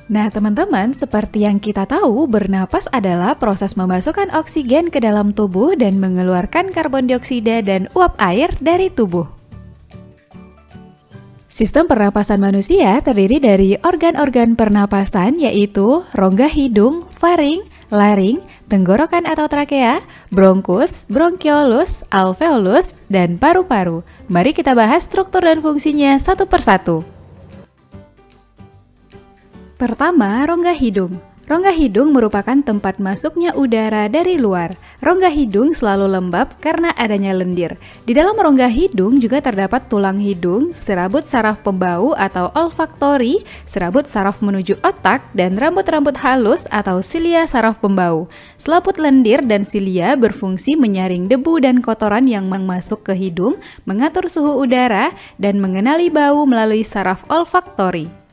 Nah, teman-teman, seperti yang kita tahu, bernapas adalah proses memasukkan oksigen ke dalam tubuh dan mengeluarkan karbon dioksida dan uap air dari tubuh. Sistem pernapasan manusia terdiri dari organ-organ pernapasan yaitu rongga hidung, faring, laring, tenggorokan atau trakea, bronkus, bronkiolus, alveolus, dan paru-paru. Mari kita bahas struktur dan fungsinya satu persatu. Pertama, rongga hidung. Rongga hidung merupakan tempat masuknya udara dari luar. Rongga hidung selalu lembab karena adanya lendir. Di dalam rongga hidung juga terdapat tulang hidung, serabut saraf pembau atau olfaktori, serabut saraf menuju otak, dan rambut-rambut halus atau silia saraf pembau. Selaput lendir dan silia berfungsi menyaring debu dan kotoran yang masuk ke hidung, mengatur suhu udara, dan mengenali bau melalui saraf olfaktori.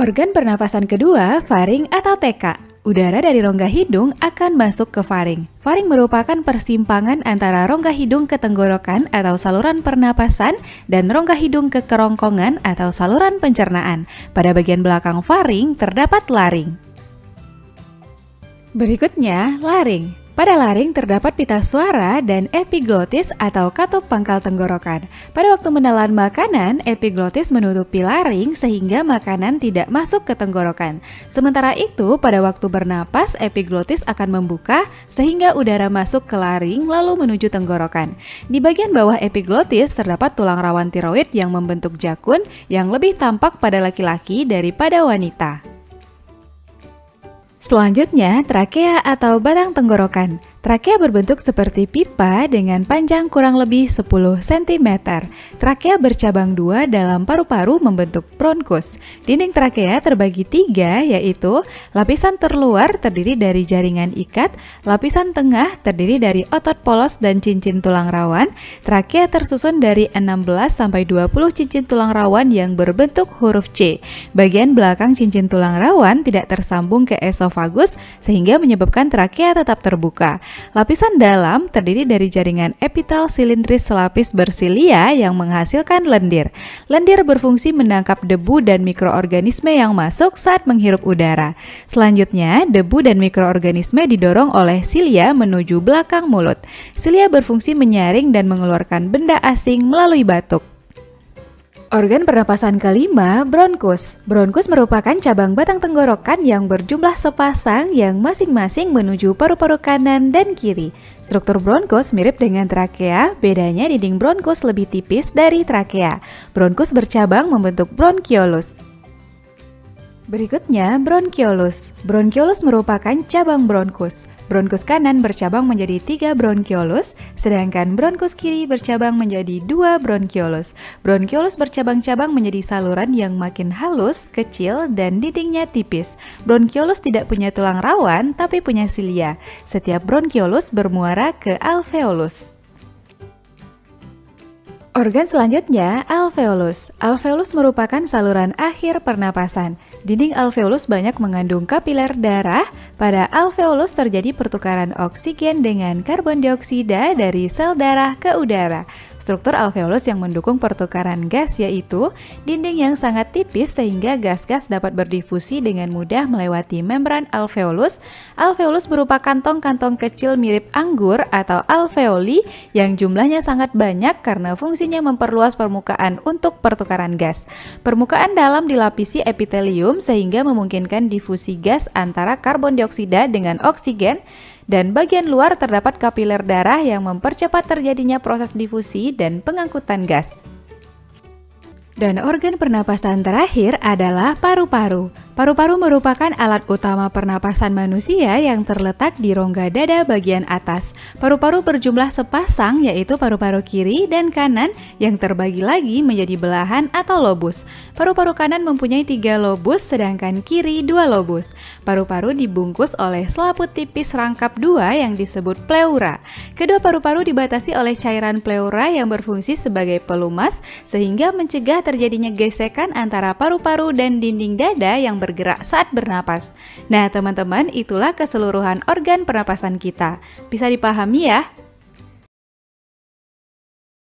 Organ pernapasan kedua, faring atau TK. Udara dari rongga hidung akan masuk ke faring. Faring merupakan persimpangan antara rongga hidung ke tenggorokan atau saluran pernapasan dan rongga hidung ke kerongkongan atau saluran pencernaan. Pada bagian belakang faring terdapat laring. Berikutnya, laring. Pada laring terdapat pita suara dan epiglotis atau katup pangkal tenggorokan. Pada waktu menelan makanan, epiglotis menutupi laring sehingga makanan tidak masuk ke tenggorokan. Sementara itu, pada waktu bernapas, epiglotis akan membuka sehingga udara masuk ke laring lalu menuju tenggorokan. Di bagian bawah epiglotis terdapat tulang rawan tiroid yang membentuk jakun yang lebih tampak pada laki-laki daripada wanita. Selanjutnya, trakea atau batang tenggorokan. Trakea berbentuk seperti pipa dengan panjang kurang lebih 10 cm. Trakea bercabang dua dalam paru-paru membentuk bronkus. Dinding trakea terbagi tiga, yaitu lapisan terluar terdiri dari jaringan ikat, lapisan tengah terdiri dari otot polos dan cincin tulang rawan. Trakea tersusun dari 16-20 cincin tulang rawan yang berbentuk huruf C. Bagian belakang cincin tulang rawan tidak tersambung ke esofagus sehingga menyebabkan trakea tetap terbuka. Lapisan dalam terdiri dari jaringan epitel silindris selapis bersilia yang menghasilkan lendir. Lendir berfungsi menangkap debu dan mikroorganisme yang masuk saat menghirup udara. Selanjutnya, debu dan mikroorganisme didorong oleh silia menuju belakang mulut. Silia berfungsi menyaring dan mengeluarkan benda asing melalui batuk. Organ pernapasan kelima, bronkus. Bronkus merupakan cabang batang tenggorokan yang berjumlah sepasang yang masing-masing menuju paru-paru kanan dan kiri. Struktur bronkus mirip dengan trakea, bedanya dinding bronkus lebih tipis dari trakea. Bronkus bercabang membentuk bronkiolus. Berikutnya, bronkiolus. Bronkiolus merupakan cabang bronkus. Bronkus kanan bercabang menjadi 3 bronkiolus, sedangkan bronkus kiri bercabang menjadi 2 bronkiolus. Bronkiolus bercabang-cabang menjadi saluran yang makin halus, kecil, dan dindingnya tipis. Bronkiolus tidak punya tulang rawan, tapi punya silia. Setiap bronkiolus bermuara ke alveolus. Organ selanjutnya, alveolus. Alveolus merupakan saluran akhir pernapasan. Dinding alveolus banyak mengandung kapiler darah. Pada alveolus terjadi pertukaran oksigen dengan karbon dioksida dari sel darah ke udara. Struktur alveolus yang mendukung pertukaran gas yaitu dinding yang sangat tipis sehingga gas-gas dapat berdifusi dengan mudah melewati membran alveolus. Alveolus berupa kantong-kantong kecil mirip anggur atau alveoli yang jumlahnya sangat banyak karena fungsinya memperluas permukaan untuk pertukaran gas. Permukaan dalam dilapisi epitelium sehingga memungkinkan difusi gas antara karbon dioksida dengan oksigen. Dan bagian luar terdapat kapiler darah yang mempercepat terjadinya proses difusi dan pengangkutan gas. Dan organ pernapasan terakhir adalah paru-paru. Paru-paru merupakan alat utama pernapasan manusia yang terletak di rongga dada bagian atas. Paru-paru berjumlah sepasang yaitu paru-paru kiri dan kanan yang terbagi lagi menjadi belahan atau lobus. Paru-paru kanan mempunyai 3 lobus sedangkan kiri 2 lobus. Paru-paru dibungkus oleh selaput tipis rangkap 2 yang disebut pleura. Kedua paru-paru dibatasi oleh cairan pleura yang berfungsi sebagai pelumas sehingga mencegah terjadinya gesekan antara paru-paru dan dinding dada yang bergerak saat bernapas. Nah teman-teman, itulah keseluruhan organ pernapasan kita. Bisa dipahami ya?